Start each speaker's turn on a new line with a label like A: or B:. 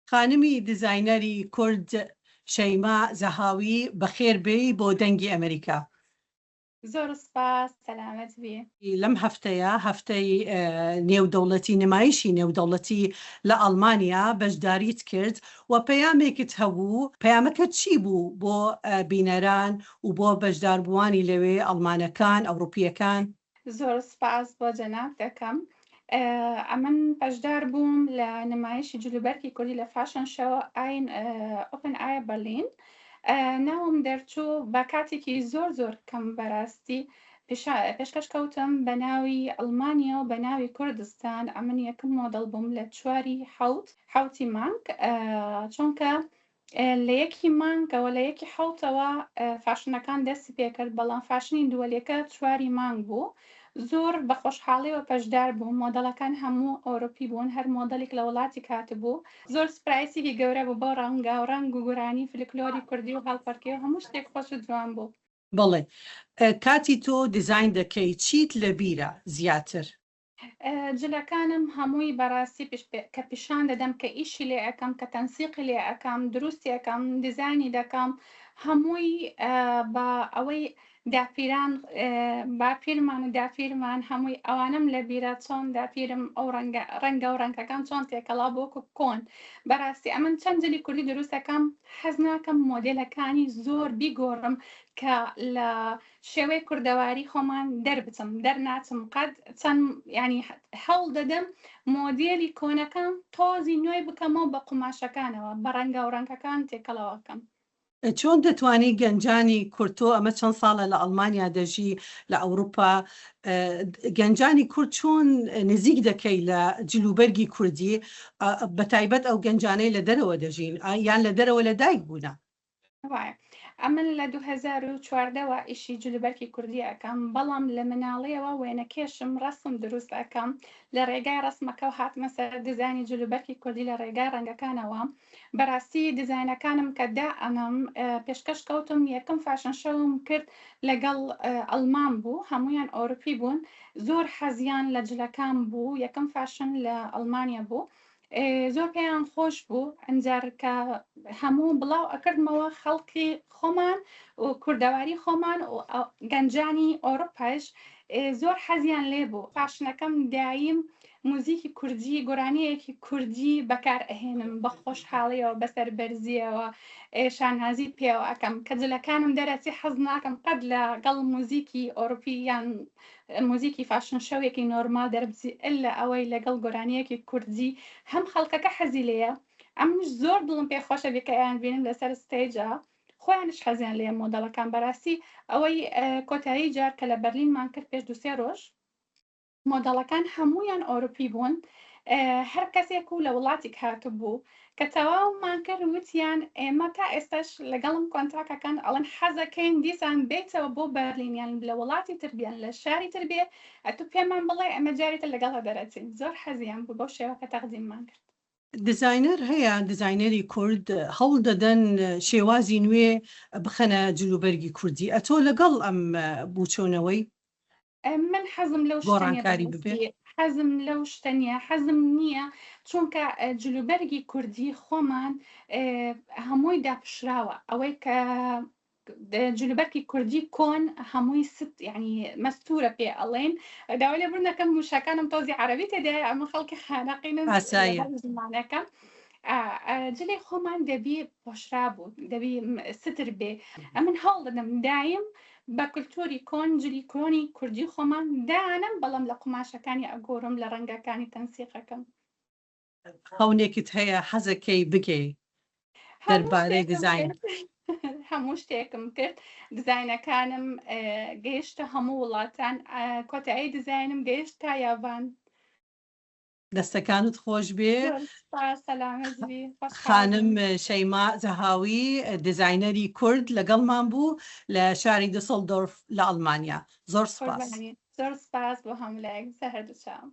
A: خانمی دیزاینەری کورد شەیما زەهاوی بەخێربێی بۆ دەنگی ئەمریکا.
B: زۆر سپاس، سەلامەت بێ.
A: لەم هەفتەیە هەفتەی نێودەوڵەتی نمایشی نێودەوڵەتی لە ئەڵمانیا بەشداریت کرد و پەیامێکت هەبوو. پەیامەکە چی بوو بۆ بینەران و بۆ بەشداربووانی لەوێ ئەڵمانەکان ئەوروپیەکان؟
B: زۆر سپاس بۆ جەناب دەکەم. ئەمن بەشدار بووم لە نمایشی جلوبەرگی کوردی لە فاشن شۆ ئۆپن ئایا بەرلین. ناوم دەرچوو بە کاتێکی زۆر کەم بەڕاستی پێشکەش کەوتم بە ناوی ئەڵمانیا و بە ناوی کوردستان. ئەمن یەکەم مۆدەڵ بووم لە 4 مانگ، چونکە لە 1 مانگەوە لە 1 فاشنەکان دەستی پێکرد، بەڵام فاشنی دووەلێکە 4 مانگ بوو. زۆر بە خۆشحاڵیەوە پەشدار بووم. مۆدەڵەکان هەموو ئەوروپی بوون، هەر مۆدەڵێک لە وڵاتی کاتبوو. زۆر سپرایسێکی گەورە بوو بۆ ڕەنگ و گورانی فلکلۆری کوردی و هەڵپەرکێ و هەموو شتێک خۆش و جوان بوو.
A: بەڵێ کاتی تۆ دیزاین دەکەی چیت لە بیرە زیاتر؟
B: جلەکانم هەمووی بەڕاستی کە پیشان دەدەم کە ئیشی لێ ئەەکەم، کە تەنسیقی لێ ئەەکەم، دروستی ئەەکەم، دیزانی دەکەم، هەمووی بە ئەوەی داپیران باپیرمان و داپیرمان هەمووی ئەوانم لە بیرە چۆن داپیرم ئەو ڕەنگە و ڕەنگەکان چۆن تێکەڵا بۆکو کۆن. بەڕاستی ئەمن چەند جلی کوردی دروست دەکەم، حەز ناکەم مۆدێلەکانی زۆر بیگۆڕم کە لە شێوەی کوردەواری خۆمان دەربچم دەرناچم. قەت چەند ینی هەوڵ دەدەم مۆدێلی کۆنەکان تۆزی نوێی بکەمەوە بە قوماشەکانەوە بە ڕەنگە و ڕەنگەکان تێکەڵەوەکەم.
A: چۆن دەتوانی گەنجانی کورتۆ ئەمە چەند ساڵە لە ئەڵمانیا دەژی لە ئەوروپا، گەنجانی کورد چۆن نزیک دەکەی لە جلوبەرگی کوردی، بە تایبەت ئەو گەنجانەی لە دەرەوە دەژین یان لە دەرەوە لە دایک بوونە؟
B: ئەمن لە 2014ەوە ئیشی جلوبەرگی کوردی ئەەکەم، بەڵام لە مناڵەیەوە وێنەکێشم ڕەسم دروست ئەەکەم. لە ڕێگای ڕسمەکە و هاتمە سەر دیزانی جلوبەرگی کوردی لە ڕێگای ڕەنگەکانەوە. بەڕاستی دیزاینەکانم کە دائەنم پێشکەش کەوتم، یەکەم فاشن شەوم کرد لەگەڵ ئەڵمان بوو، هەمویان ئەوروپی بوون. زۆر حەزیان لە جلەکان بوو، یەکەم فاشن لە ئەڵمانیا بوو. زۆر پێیان خۆش بوو. ئەنجار کە هەموو بڵاو ئەکردمەوە خەڵکی خۆمان و کوردەواری خۆمان و گەنجانی ئەوروپاش زۆر حەزیان لێ بوو. فاشنەکەم دایم موزیکی کوردی گۆرانیەکی کوردی بەکار ئەهێنم بە خۆشحاڵیەوە بەسەر بەرزیەوە شانازی پێوە ئەەکەم کە جلەکانم دەرەچی حەز ناکەم قەت لەگەڵ موزیکی ئەوروپی یان موزیکی فاشن شەوێکی نۆرمال دەربچی ئللا ئەوەی لەگەڵ گۆرانیەکی کوردی هەم خەڵکەکە حەزی لێیە. ئەمنش زۆر دڵم پێخۆشە بکەیان بینم لەسەر ستێجە، خۆیانش حەزیان لێ مۆدەڵەکان. بەڕاستی ئەوەی کۆتایی جار کە لە بەرلینمان کرد پێش 2-3 ڕۆژ، مۆدەڵەکان هەمویان ئەوروپی بوون، هەر کەسێک و لە وڵاتی کاتب بوو کە تەواومان کرد وتیان ئێمە تا ئێستاش لەگەڵم کۆنتراکەکان ئەڵەن حەزەکەین دیسان بێتەوە بۆ بەرلینیان لە وڵاتی تربیان لە شاری تربێ ئەتو پێمان بڵێ ئەمە جاریتە لەگەڵە دەرەچین. زۆر حەزیان بوو بۆ شێوەکە تەقدیممان کرد.
A: دیزاینەر هەیە، دیزاینەری کورد هەوڵ دەدەن شێوازی نوێ بخەنە جلوبەرگی کوردی. ئەتۆ لەگەڵ ئەم بووچۆنەوەی
B: من حەزم لەو حەزم لەو شتە نییە، حەزم نییە، چونکە جلوبەرگی کوردی خۆمان هەمووی داپشراوە. ئەوەی کە جلوبەرگی کوردی کۆن هەمووی ست ینی مەستورە پێ ئەڵێن. داوای لێ بڕنەکەم موشەکانم تۆزی عەرەبی تێدایە، ئەمە خەڵکی خانەقینە زمانەکەم. جلێ خۆمان دەبی پۆشرا بوو، دەبی ستر بێ. ئەمن هەوڵ دەدەم دایم بە کولتوری کۆن جلی کۆنی کوردی خۆمان دانم، بەڵام لە قوماشەکانی ئەگۆڕم لە ڕەنگەکانی تەنسیقەکەم.
A: خەونێکت هەیە حەزەکەی بگەی دەربارەی دیزاین؟
B: هەموو شتێکم کرد. دیزاینەکانم گەیشتە هەموو وڵاتان، کۆتایی دیزاینم گەیشت تا یابان.
A: دەستەکانت خۆش بێ. خانم شەیما زەهاوی دیزاینەری کورد لەگەڵمان بوو لە شاری دسڵدۆرف لە ئەڵمانیا. زۆر سپاس.
B: زۆر سپاس بۆ هەموو لایەک. سەهەر دووشام.